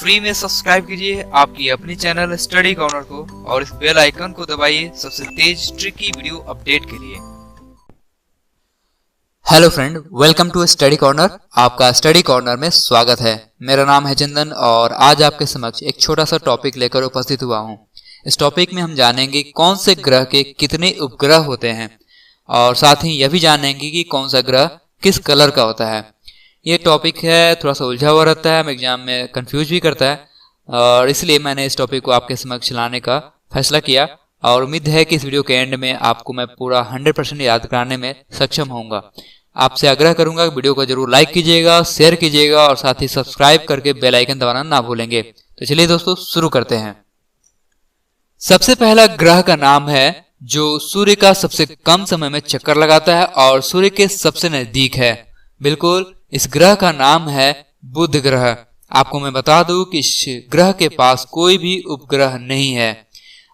Free में subscribe कीजिए आपकी अपनी चैनल स्टडी कॉर्नर को और इस बेल आइकन को दबाइए सबसे तेज ट्रिकी वीडियो अपडेट के लिए। Hello friend, welcome to study corner. आपका स्टडी कॉर्नर में स्वागत है। मेरा नाम है चंदन और आज आपके समक्ष एक छोटा सा टॉपिक लेकर उपस्थित हुआ हूँ। इस टॉपिक में हम जानेंगे कौन से ग्रह के कितने उपग्रह होते हैं और साथ ही यह भी जानेंगे कि कौन सा ग्रह किस कलर का होता है। ये टॉपिक है थोड़ा सा उलझा हुआ रहता है, हम एग्जाम में कंफ्यूज भी करता है और इसलिए मैंने इस टॉपिक को आपके समक्ष लाने का फैसला किया और उम्मीद है कि इस वीडियो के एंड में आपको मैं पूरा 100% याद कराने में सक्षम होऊंगा। आपसे आग्रह करूंगा कि वीडियो को जरूर लाइक कीजिएगा, शेयर कीजिएगा और साथ ही सब्सक्राइब करके बेल आइकन दबाना ना भूलेंगे। तो चलिए दोस्तों शुरू करते हैं। सबसे पहला ग्रह का नाम है जो सूर्य का सबसे कम समय में चक्कर लगाता है और सूर्य के सबसे नजदीक है। बिल्कुल, इस ग्रह का नाम है बुध ग्रह। आपको मैं बता दूं कि इस ग्रह के पास कोई भी उपग्रह नहीं है।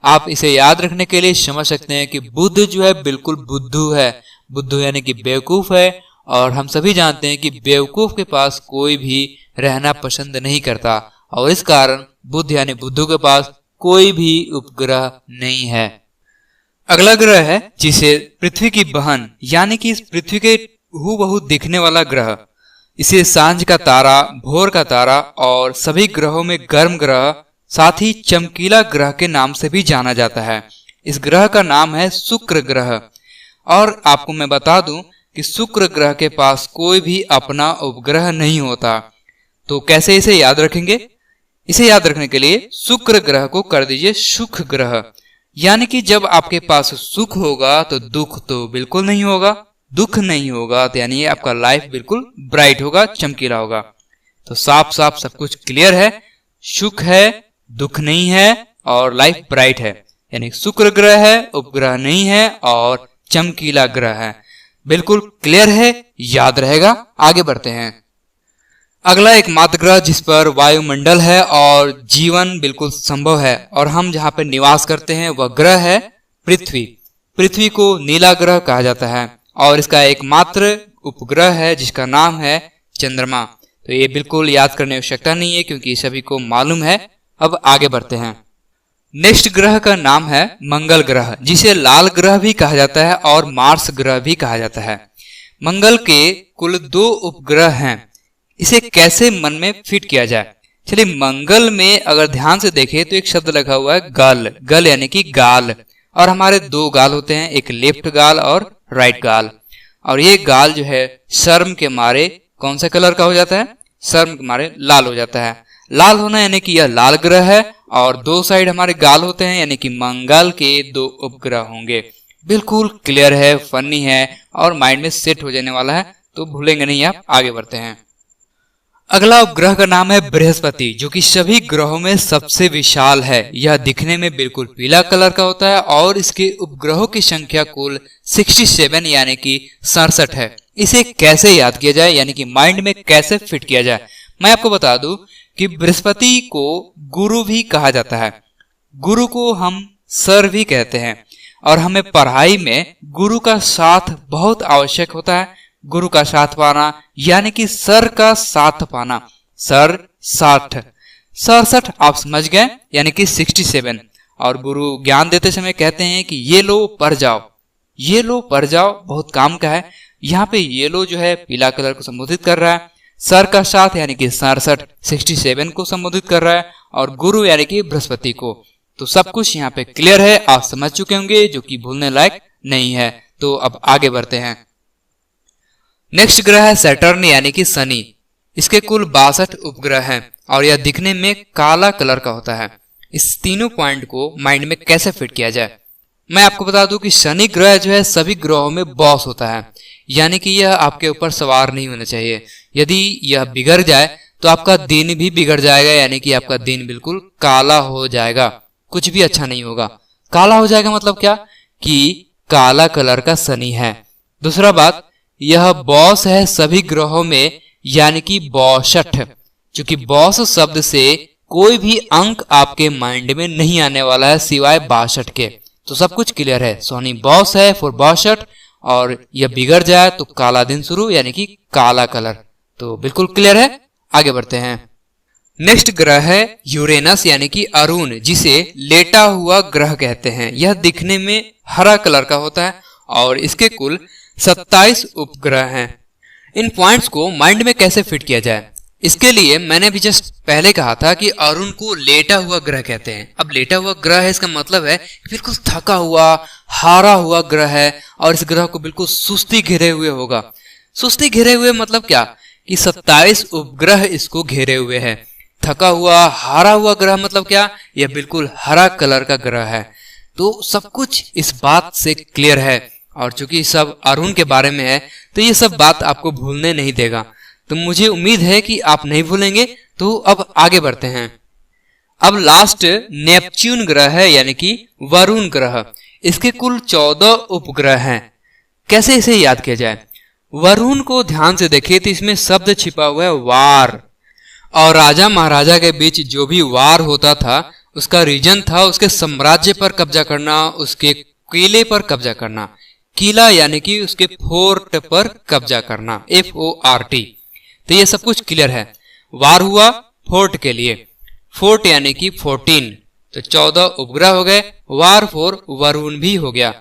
आप इसे याद रखने के लिए समझ सकते हैं कि बुध जो है बिल्कुल बुद्धू है। बुद्धू यानी कि बेवकूफ है और हम सभी जानते हैं कि बेवकूफ के पास कोई भी रहना पसंद नहीं करता और इस कारण बुध यानी बुद्धू के पास कोई भी उपग्रह नहीं है। अगला ग्रह है जिसे पृथ्वी की बहन यानी कि इस पृथ्वी के हूबहू दिखने वाला ग्रह, इसे सांझ का तारा, भोर का तारा और सभी ग्रहों में गर्म ग्रह साथ ही चमकीला ग्रह के नाम से भी जाना जाता है। इस ग्रह का नाम है शुक्र ग्रह और आपको मैं बता दूं कि शुक्र ग्रह के पास कोई भी अपना उपग्रह नहीं होता। तो कैसे इसे याद रखेंगे? इसे याद रखने के लिए शुक्र ग्रह को कर दीजिए सुख ग्रह, यानी कि जब आपके पास सुख होगा तो दुख तो बिल्कुल नहीं होगा, दुख नहीं होगा तो यानी आपका लाइफ बिल्कुल ब्राइट होगा, चमकीला होगा। तो साफ साफ सब कुछ क्लियर है, सुख है, दुख नहीं है और लाइफ ब्राइट है। यानी शुक्र ग्रह है, उपग्रह नहीं है और चमकीला ग्रह है। बिल्कुल क्लियर है, याद रहेगा। आगे बढ़ते हैं। अगला एकमात्र ग्रह जिस पर वायुमंडल है और जीवन बिल्कुल संभव है और हम जहां पर निवास करते हैं वह ग्रह है पृथ्वी। पृथ्वी को नीला ग्रह कहा जाता है और इसका एकमात्र उपग्रह है जिसका नाम है चंद्रमा। तो ये बिल्कुल याद करने की आवश्यकता नहीं है क्योंकि सभी को मालूम है। अब आगे बढ़ते हैं। नेक्स्ट ग्रह का नाम है मंगल ग्रह, जिसे लाल ग्रह भी कहा जाता है और मार्स ग्रह भी कहा जाता है। मंगल के कुल 2 उपग्रह हैं। इसे कैसे मन में फिट किया जाए? चलिए, मंगल में अगर ध्यान से देखें तो एक शब्द लगा हुआ है गल। गल यानी कि गाल, और हमारे 2 गाल होते हैं, एक लेफ्ट गाल और राइट गाल। और ये गाल जो है शर्म के मारे कौन से कलर का हो जाता है? शर्म के मारे लाल हो जाता है। लाल होना यानी कि यह लाल ग्रह है और 2 साइड हमारे गाल होते हैं यानी कि मंगल के 2 उपग्रह होंगे। बिल्कुल क्लियर है, फनी है और माइंड में सेट हो जाने वाला है, तो भूलेंगे नहीं आप। आगे बढ़ते हैं। अगला उपग्रह का नाम है बृहस्पति, जो कि सभी ग्रहों में सबसे विशाल है। यह दिखने में बिल्कुल पीला कलर का होता है और इसके उपग्रहों की संख्या कुल 67 यानी कि 67 है। इसे कैसे याद किया जाए यानी कि माइंड में कैसे फिट किया जाए? मैं आपको बता दूं कि बृहस्पति को गुरु भी कहा जाता है। गुरु को हम सर भी कहते हैं और हमें पढ़ाई में गुरु का साथ बहुत आवश्यक होता है। गुरु का साथ पाना यानी कि सर का साथ पाना। सर 67 आप समझ गए, यानी कि 67। और गुरु ज्ञान देते समय कहते हैं कि ये लो पढ़ जाओ, ये लो पढ़ जाओ, बहुत काम का है। यहाँ पे ये लो जो है पीला कलर को संबोधित कर रहा है, सर का साथ यानी कि 67 को संबोधित कर रहा है और गुरु यानी कि बृहस्पति को। तो सब कुछ यहाँ पे क्लियर है, आप समझ चुके होंगे, जो कि भूलने लायक नहीं है। तो अब आगे बढ़ते हैं। नेक्स्ट ग्रह है सैटर्न यानी कि शनि। इसके कुल 62 उपग्रह हैं और यह दिखने में काला कलर का होता है। इस तीनों पॉइंट को माइंड में कैसे फिट किया जाए? मैं आपको बता दूं कि शनि ग्रह जो है सभी ग्रहों में बॉस होता है, यानी कि यह आपके ऊपर सवार नहीं होना चाहिए। यदि यह बिगड़ जाए तो आपका दिन भी बिगड़ जाएगा, यानी कि आपका दिन बिल्कुल काला हो जाएगा, कुछ भी अच्छा नहीं होगा। काला हो जाएगा मतलब क्या? कि काला कलर का शनि है। दूसरा बात, यह बॉस है सभी ग्रहों में यानी कि 62। क्योंकि बॉस शब्द से कोई भी अंक आपके माइंड में नहीं आने वाला है सिवाय 62 के। तो सब कुछ क्लियर है। शनि बॉस है फॉर 62 और यह बिगड़ जाए तो काला दिन शुरू यानी कि काला कलर। तो बिल्कुल क्लियर है। आगे बढ़ते हैं। नेक्स्ट ग्रह है यूरेनस यानी कि अरुण, जिसे लेटा हुआ ग्रह कहते हैं। यह दिखने में हरा कलर का होता है और इसके कुल 27 उपग्रह हैं। इन पॉइंट्स को माइंड में कैसे फिट किया जाए, इसके लिए मैंने भी जस्ट पहले कहा था कि अरुण को लेटा हुआ ग्रह कहते हैं। अब लेटा हुआ ग्रह है, इसका मतलब है बिल्कुल थका हुआ, हारा हुआ ग्रह है और इस ग्रह को बिल्कुल सुस्ती घेरे हुए होगा। सुस्ती घेरे हुए मतलब क्या कि 27 उपग्रह इसको घेरे हुए हैं। थका हुआ, हारा हुआ ग्रह मतलब क्या, यह बिल्कुल हरा कलर का ग्रह है। तो सब कुछ इस बात से क्लियर है और चूंकि सब अरुण के बारे में है तो ये सब बात आपको भूलने नहीं देगा। तो मुझे उम्मीद है कि आप नहीं भूलेंगे। तो अब आगे बढ़ते हैं। अब लास्ट नेपच्यून ग्रह है यानी कि वरुण ग्रह। इसके कुल 14 उपग्रह हैं। कैसे इसे याद किया जाए, वरुण को ध्यान से देखिए तो इसमें शब्द छिपा हुआ है वार। और राजा महाराजा के बीच जो भी वार होता था उसका रीजन था उसके साम्राज्य पर कब्जा करना, उसके किले पर कब्जा करना। किला यानी कि उसके फोर्ट पर कब्जा करना, FORT। तो ये सब कुछ क्लियर है। वार हुआ फोर्ट के लिए, फोर्ट यानी कि 14, तो 14 उपग्रह हो गए। वार फॉर वरुण भी हो गया।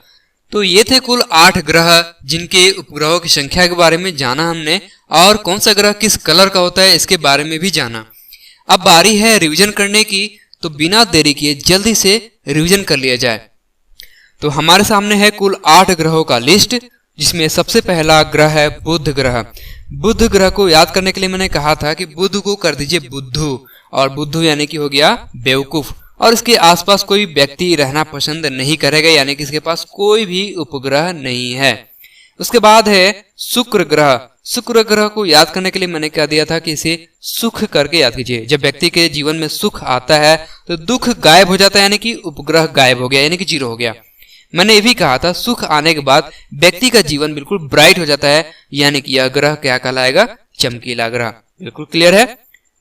तो ये थे कुल 8 ग्रह जिनके उपग्रहों की संख्या के बारे में जाना हमने, और कौन सा ग्रह किस कलर का होता है इसके बारे में भी जाना। अब बारी है रिवीजन करने की, तो बिना देरी किए जल्दी से रिवीजन कर लिया जाए। तो हमारे सामने है कुल 8 ग्रहों का लिस्ट, जिसमें सबसे पहला ग्रह है बुध ग्रह। बुध ग्रह को याद करने के लिए मैंने कहा था कि बुध को कर दीजिए बुद्धू, और बुद्धू यानी कि हो गया बेवकूफ, और इसके आसपास कोई व्यक्ति रहना पसंद नहीं करेगा, यानी कि इसके पास कोई भी उपग्रह नहीं है। उसके बाद है शुक्र ग्रह। शुक्र ग्रह को याद करने के लिए मैंने कह दिया था कि इसे सुख करके याद कीजिए। जब व्यक्ति के जीवन में सुख आता है तो दुख गायब हो जाता है, यानी कि उपग्रह गायब हो गया, यानी कि 0 हो गया। मैंने ये भी कहा था सुख आने के बाद व्यक्ति का जीवन बिल्कुल ब्राइट हो जाता है, यानी कि यह ग्रह क्या कहलाएगा, चमकीला ग्रह। बिल्कुल क्लियर है।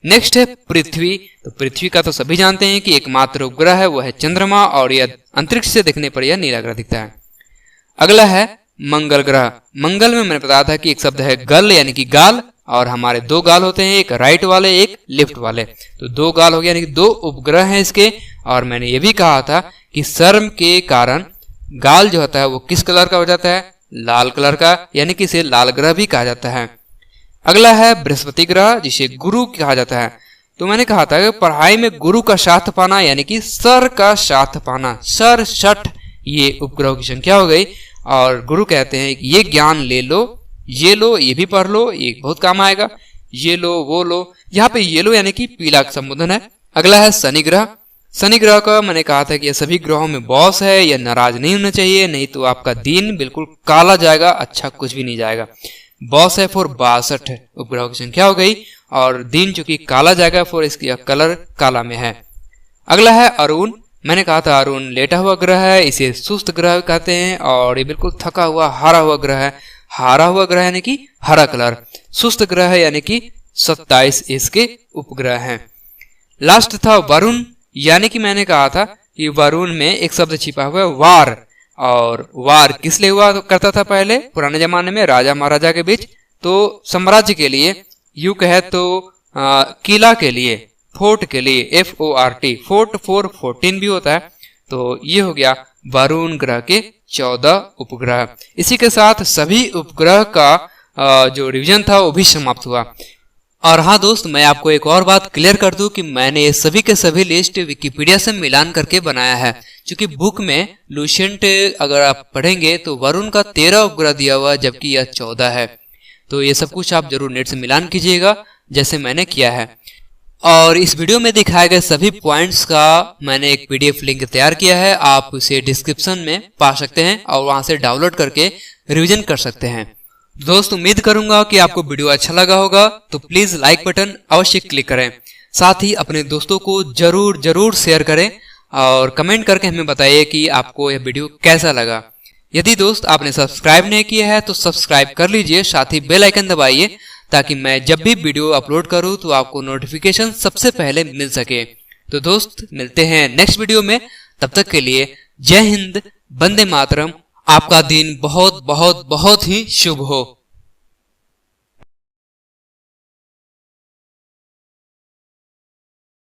नेक्स्ट है पृथ्वी। तो पृथ्वी का तो सभी जानते हैं कि एकमात्र उपग्रह है वो है चंद्रमा, और यह अंतरिक्ष से देखने पर यह नीला ग्रह दिखता है। अगला है मंगल ग्रह। मंगल में मैंने बताया था कि एक शब्द है गल यानी कि गाल, और हमारे 2 गाल होते हैं, एक राइट वाले एक लेफ्ट वाले। तो 2 गाल हो गया, यानी कि 2 उपग्रह हैं इसके। और मैंने ये भी कहा था कि शर्म के कारण गाल जो होता है वो किस कलर का हो जाता है, लाल कलर का, यानी कि इसे लाल ग्रह भी कहा जाता है। अगला है बृहस्पति ग्रह, जिसे गुरु कहा जाता है। तो मैंने कहा था कि पढ़ाई में गुरु का साथ पाना यानी कि सर का साथ पाना, सर सठ, ये उपग्रहों की संख्या हो गई। और गुरु कहते हैं कि ये ज्ञान ले लो, ये भी पढ़ लो, ये बहुत काम आएगा, ये लो वो लो। यहाँ पे ये लो यानी कि पीला का संबोधन है। अगला है शनि ग्रह। शनि ग्रह का मैंने कहा था कि यह सभी ग्रहों में बॉस है, यह नाराज नहीं होना चाहिए, नहीं तो आपका दिन बिल्कुल काला जाएगा, अच्छा कुछ भी नहीं जाएगा। बॉस है फॉर 62 उपग्रहों की संख्या हो गई, और दिन चूंकि काला जाएगा फॉर इसकी कलर काला में है। अगला है अरुण। मैंने कहा था अरुण लेटा हुआ ग्रह है, इसे सुस्त ग्रह कहते हैं, और ये बिल्कुल थका हुआ हारा हुआ ग्रह है। हारा हुआ ग्रह यानी कि हरा कलर, सुस्त ग्रह है यानी कि 27 इसके उपग्रह हैं। लास्ट था वरुण, यानी कि मैंने कहा था कि वरुण में एक शब्द छिपा हुआ है वार, और वार किस लिए हुआ करता था पहले पुराने जमाने में राजा महाराजा के बीच, तो साम्राज्य के लिए, यूं कहे तो किला के लिए, फोर्ट के लिए, FORT, फोर्ट फॉर 14 भी होता है। तो ये हो गया वरुण ग्रह के 14 उपग्रह। इसी के साथ सभी उपग्रह का जो रिवीजन था वो भी समाप्त हुआ। और हाँ दोस्त, मैं आपको एक और बात क्लियर कर दूं कि मैंने ये सभी के सभी लिस्ट विकिपीडिया से मिलान करके बनाया है, क्योंकि बुक में लुसेंट अगर आप पढ़ेंगे तो वरुण का 13 उपग्रह दिया हुआ है, जबकि यह 14 है। तो ये सब कुछ आप जरूर नेट से मिलान कीजिएगा जैसे मैंने किया है। और इस वीडियो में दिखाए गए सभी पॉइंट्स का मैंने एक PDF लिंक तैयार किया है, आप उसे डिस्क्रिप्शन में पा सकते हैं और वहां से डाउनलोड करके रिवीजन कर सकते हैं। दोस्त, उम्मीद करूंगा कि आपको वीडियो अच्छा लगा होगा, तो प्लीज लाइक बटन अवश्य क्लिक करें। साथ ही अपने दोस्तों को जरूर शेयर करें, और कमेंट करके हमें बताइए कि आपको यह वीडियो कैसा लगा। यदि दोस्त आपने सब्सक्राइब नहीं किया है तो सब्सक्राइब कर लीजिए, साथ ही बेल आइकन दबाइए ताकि मैं जब भी वीडियो अपलोड करूं तो आपको नोटिफिकेशन सबसे पहले मिल सके। तो दोस्त, मिलते हैं नेक्स्ट वीडियो में, तब तक के लिए जय हिंद, वंदे मातरम। आपका दिन बहुत बहुत बहुत ही शुभ हो।